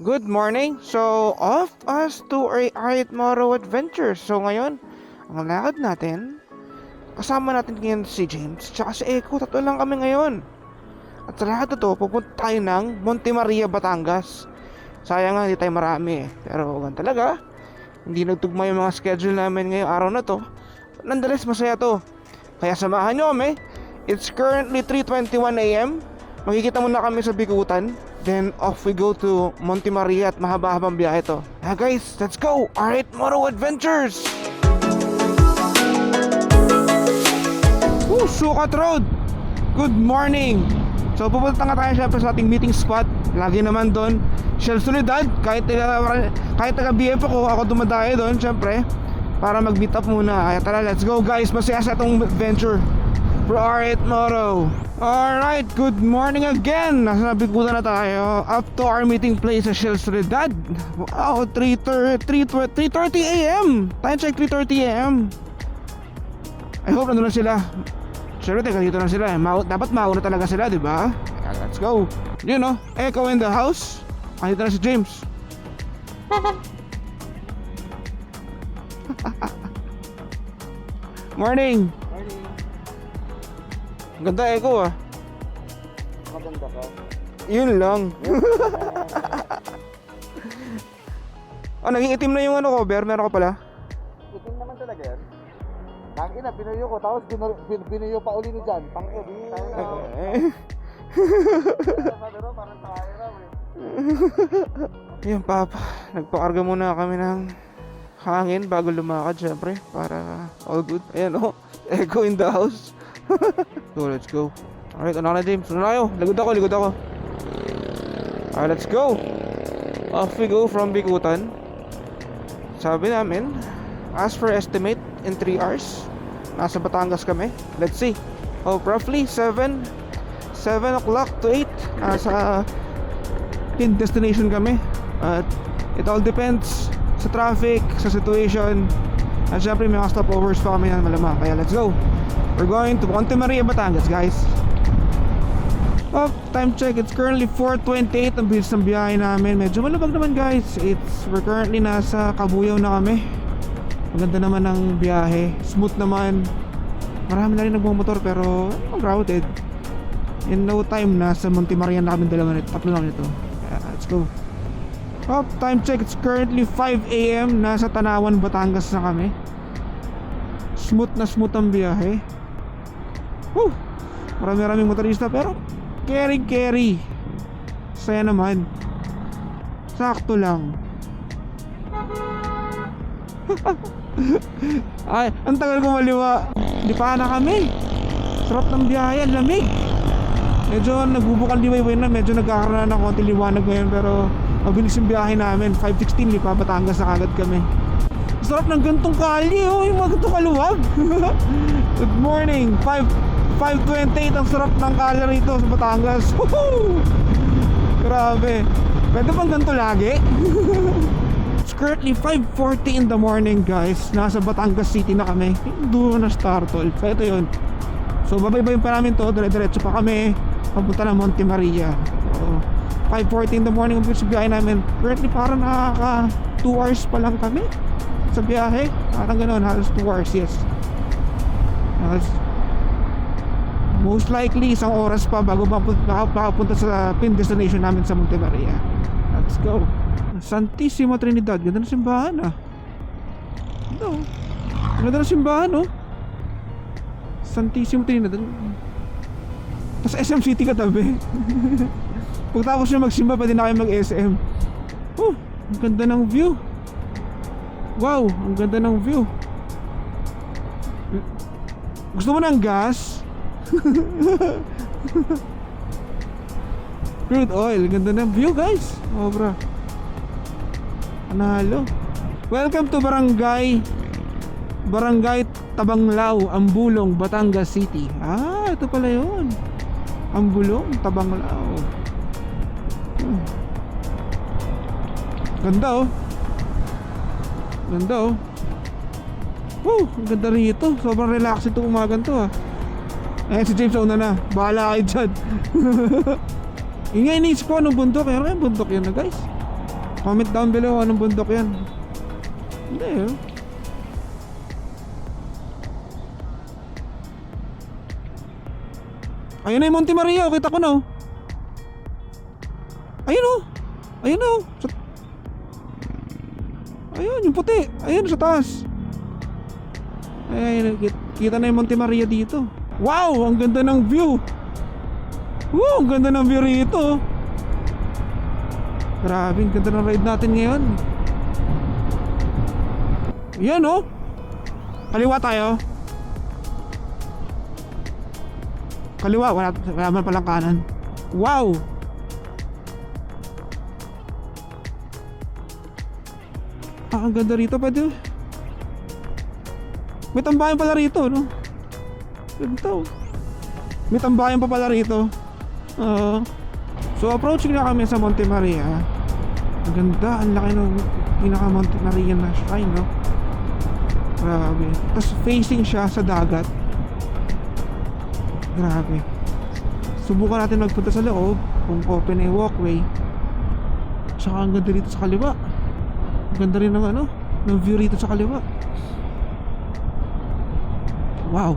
Good morning! So, off us to our tomorrow adventure. So, ngayon, ang lakad natin, kasama natin ngayon si James, tsaka si Echo, tatlo lang kami ngayon. At sa lakad na to, pupunta tayo ng Monte Maria, Batangas. Sayang nga, hindi tayo marami eh. Pero, ganun talaga, hindi nagtugma yung mga schedule namin ngayong araw na to. Nonetheless, masaya to. Kaya samahan nyo kami. It's currently 3:21 AM. Makikita muna kami sa Bikutan. Then off we go to Monte Maria at mahaba-habang biyahe to. Guys, let's go! Alright, Moro Adventures! Sukat Road! Good morning! So pupunta nga tayo syempre sa ating meeting spot. Lagi naman doon Shell Soledad. Kahit taga BF ako dumadayo doon syempre para mag-meet up muna. Kaya tara, let's go guys! Masaya sa itong adventure for Alright Moro. Alright, good morning again. Nasa Bikutan na tayo. Up to our meeting place sa Shell Soledad. Wow, 3:30 AM. Time check, 3:30 AM. I hope nandun na sila. Sure, teka, dito na sila eh. Dapat mauna talaga sila, di ba? Let's go. You know, Echo in the house. Dito na si James. Morning. Ganda Echo ah. Maganda ka. Yun lang. Oh, naging itim na yung ano cover. Meron ka pala. Itim naman talaga yan. Tangina, pinuyo ko. Tapos pinuyo pa uli ni Jan. Tangina, tayo na. Pero parang tayo na. Yan papa. Nagpakarga muna kami ng hangin bago lumakad syempre. Para all good. Ayan oh. Echo in the house. So let's go. Alright, ano na James? Ano na kayo? Ligod ako. Alright, let's go. Off we go from Bikutan. Sabi namin, as for estimate, in 3 hours nasa Batangas kami. Let's see. Oh, roughly 7 o'clock to 8 nasa pin destination kami. At it all depends sa traffic, sa situation. At syempre may mga stopovers pa kami na malamang. Kaya let's go. We're going to Monte Maria, Batangas, guys. Oh, time check. It's currently 4:28. Ang bilis ng biyahe namin. Medyo malabag naman, guys. We're currently nasa Kabuyaw na kami. Maganda naman ang biyahe. Smooth naman. Marami na rin nagmumotor pero crowded. In no time, nasa Monte Maria na kami tatlo lang nito. Let's go. Oh, time check. It's currently 5 AM. Nasa Tanawan, Batangas na kami. Smooth na smooth ang biyahe. Woo! Marami-raming motorista pero carry. Saya naman. Sakto lang. Ay, ang tagal ko maliwa. Di pa na kami. Sarap ng biyahe, lamig. Medyo nagbubukal liwayway na. Medyo nagkakaroon na ng konti liwanag ngayon. Pero mabilis yung biyahe namin. 5:16, di pa Batangas na kagad kami. Sarap ng gantong kalye, oh, yung mga gantong kaluwag. Good morning. 5:28 ang sarap ng kalye rito sa Batangas. Woohoo! Grabe. Pwede bang ganito lagi? It's currently 5:40 in the morning, guys. Nasa Batangas City na kami. Dulo na Startol. Ito yun. So babaybayin pa namin to. Dire-diretso pa kami papunta ng Monte Maria. So 5:40 in the morning ang biyahe namin. Currently parang nakaka 2 hours pa lang kami sa biyahe. Parang gano'n, halos 2 hours, yes. Most likely isang oras pa bago makapunta sa pin destination namin sa Monte Maria. Let's go. Santissima Trinidad. Ganda na simbahan ah. Ganda na simbahan oh. Santissima Trinidad. Tapos SM City katabi. Pagtapos nyo magsimba pwede na kayo mag-SM. Oh, ang ganda ng view. Wow, ang ganda ng view. Gusto mo ng gas? Crude oil, ganda ng view guys. Obra. Analo. Welcome to Barangay Tabanglao, Ambulong, Batangas City. Ah, ito pala yun. Ambulong, Tabanglao. Ganda oh. Ganda oh. Woo, ang ganda rito. Sobrang relax ito umagan to ah. Ayan si James una na. Bahala kayo dyan. Yung nga inisip ko anong bundok. Kaya yung bundok yan na guys. Comment down below anong bundok yan. Hindi eh. Ayun na yung Monte Maria, kita ko na oh. Ayun oh. Ayun oh. Ayun, yung puti. Ayun sa taas. Ayun, kita na yung Monte Maria dito. Wow, ang ganda ng view. Wow, ang ganda ng view rito. Grabe, ang ganda ng ride natin ngayon. Yan oh. Kaliwa tayo. Kaliwa, wala man palang kanan. Wow. Ang ganda rito, pwede. May tambayan pala rito, no? Ganda. May tambayan pa pala rito. So approaching na kami sa Monte Maria. Ang ganda, ang laki ng pinaka Monte Maria na shrine, no? Grabe. Tapos facing siya sa dagat. Grabe. Subukan natin magpunta sa loob kung open ay walkway. Tsaka ang ganda rito sa kaliwa. Ang ganda rin ng ano, ng view rito sa kaliwa. Wow.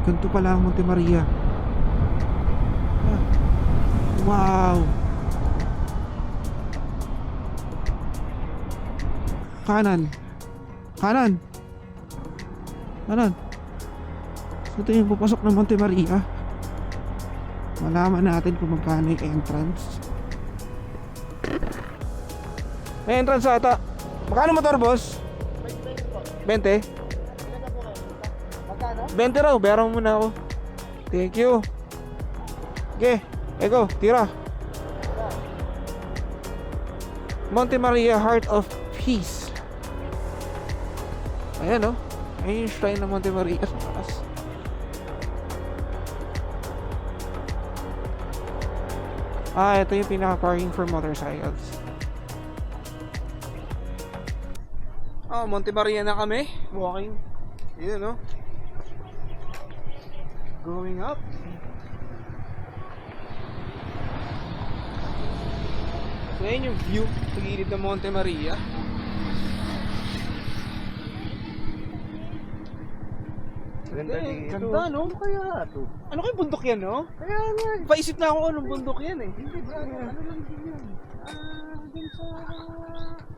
Ganito pala ang Monte Maria. Wow. Kanan. Kanan. Kanan. So ito yung papasok ng Monte Maria. Malaman natin kung magkano yung entrance. May entrance ata. Magkano motor, boss? 20? Magkano? 20 raw, bayaran mo muna ako. Thank you. Okay, ego, tira. Monte Maria, Heart of Peace. Ayan oh. Ayun yung shrine ng Monte Maria sa taas. Ito yung pinaka-parking for motorcycles. Monte Maria na kami. Walking. Yun, no? Going up. So, yun yung view sa gilid ng Monte Maria. Ganda dito. Ganda, no? Ano kaya ito? Ano kaya bundok yan, no? Kaya nga. Paisip na ako anong bundok yan eh. Hindi ba? Ano lang din yan? Dun sa...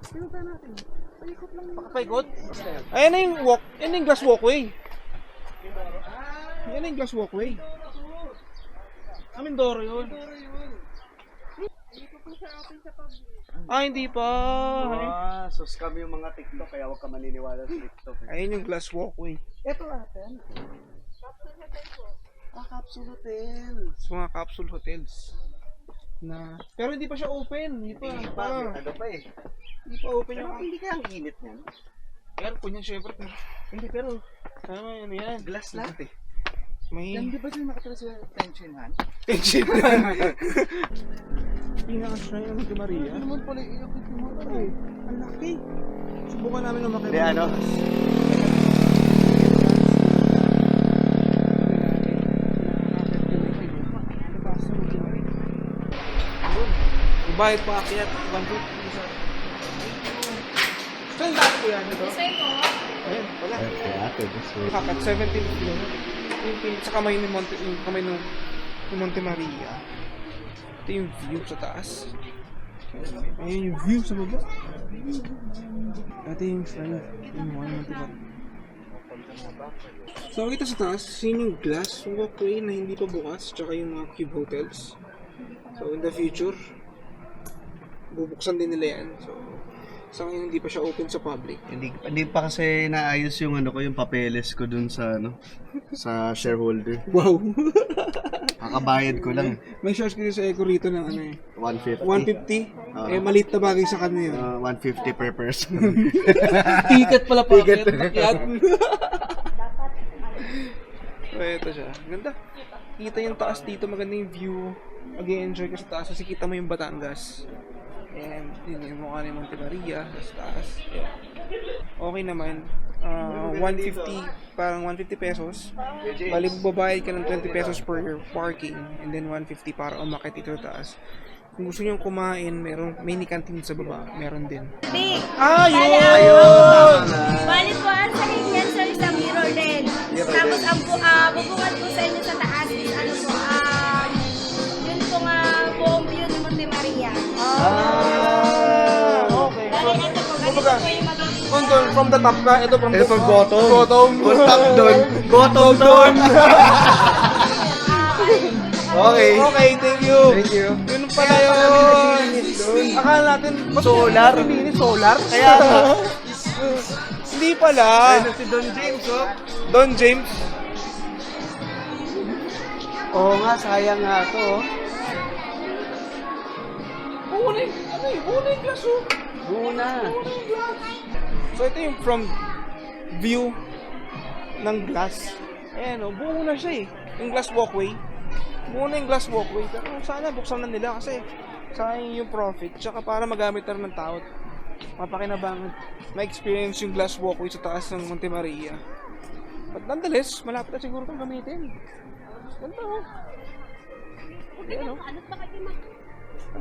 Pinunta natin. Paikot lang. Paikot? Ayan na yung walk. Ayan na yung glass walkway. Ayan na yung glass walkway. Mindoro yun. Hindi pa. So scam yung mga TikTok kaya huwag ka maniniwala sa TikTok. Ayun yung glass walkway. Ito natin. Capsule Hotel. Sa mga capsule hotels. Na pero hindi pa siya open. Hindi pa. Ano pa eh. Hindi pa open yung Hindi kaya ang init yan. aircon yan syempre. Hindi pero Ano yan? glass lahat eh. May Yan di ba yung nakatala sa tension hand? tension. Pinaka-shrine ng Monte Maria. Ano naman pala iakit yung mga eh. Ang laki. Subukan namin na makita. Hindi ano? Bayad pa akyat. Bangkit. Saan dati ko yan ito? Ayun, wala. Kakat 17 kilo. Sa kamay ni Monte, yung kamay ng Monte Maria. Ito yung view sa taas. Ayun yung view sa baba. Ito yung shrine. Yung Monte Maria. So kita sa taas, yun yung glass walkway na hindi pa bukas, tsaka yung mga cube hotels. So in the future, bubuksan din nila yan. So sa ngayon hindi pa siya open sa public. Hindi pa kasi naayos yung ano ko, yung papeles ko dun sa ano, sa shareholder. Wow! Kakabayad ko lang. May shares kasi sa Eco rito ng ano eh. 150. 150? Maliit na bagay sa kanya yun. 150 per person. Ticket pala pa. Ticket. Ito siya. Ganda. Kita yung taas dito. Maganda yung view. Mag-enjoy ka sa taas kasi kita mo yung Batangas. And yun yung mukha ni Monte Maria sa taas. Yeah. Okay naman. 150, parang 150 pesos. Bali, babayad ka ng 20 pesos per parking and then 150 para umakit ito taas. Kung gusto nyo kumain, mini canteen sa baba, meron din. Big. Ayun! Bali po, ang sa yan sa isang mirror din. Tapos ang bubungat po sa inyo sa taas is ano po, yun po nga buong view ni Monte Maria. Okay. Bali, ito po, ganito po yung magiging. From the top ka, ito from the bottom. bottom. Top doon. Bottom doon. Okay. Okay, thank you. Thank you. Yun pala yun. Akala natin, Solar? Solar? Kaya nga. Hindi pala. Si Don James, oh. Don James. Oo nga, sayang nga to, oh. Buo na yung glass, oh. Buo na. So ito yung from view ng glass. Ayan, oh, buo na siya eh. Yung glass walkway. Buo na yung glass walkway. Pero sana buksan na nila kasi sayang yung profit. Tsaka para magamit na rin ng tao. Mapakinabangan. Ma-experience yung glass walkway sa taas ng Monte Maria. But nonetheless, malapit na siguro itong gamitin. Ganda, oh. Ayan, oh.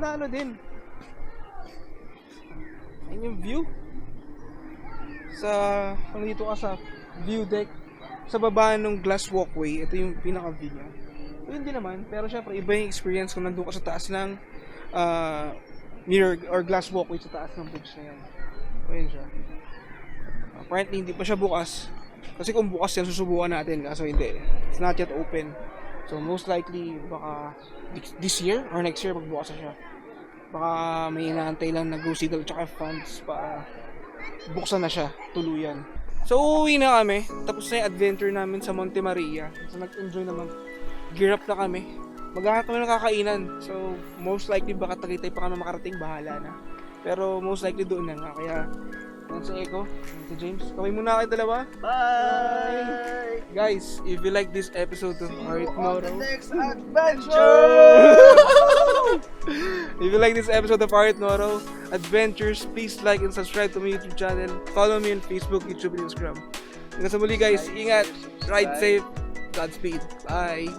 Ano din. Ayan yung view. Kung dito ka sa view deck, sa baba ng glass walkway, ito yung pinaka-view niya. Yun din naman, pero syempre iba yung experience kung nandun ka sa taas ng mirror or glass walkway sa taas ng bridge na yan. Ayan siya. Apparently hindi pa siya bukas. Kasi kung bukas yan, susubukan natin. Kaso hindi. It's not yet open. So most likely, baka this year or next year pagbukas na siya. Baka may inaantay lang na Go Seagull tsaka funds para buksan na siya, tuluyan. So uuwi na kami. Tapos na yung adventure namin sa Monte Maria. So nag-enjoy naman. Gear up na kami. Maghahanap kami ng kakainan. So most likely baka Tagaytay pa kami makarating, bahala na. Pero most likely doon na nga. Kaya yan sa Echo, yan si James. Kaway muna kayo dalawa. Bye! Guys, if you like this episode of Art Moro, Next adventure! if you like this episode of Art Noro Adventures, please like and subscribe to my YouTube channel. Follow me on Facebook, YouTube, and Instagram. Hanggang sa muli guys, ingat, ride safe, Godspeed. Bye!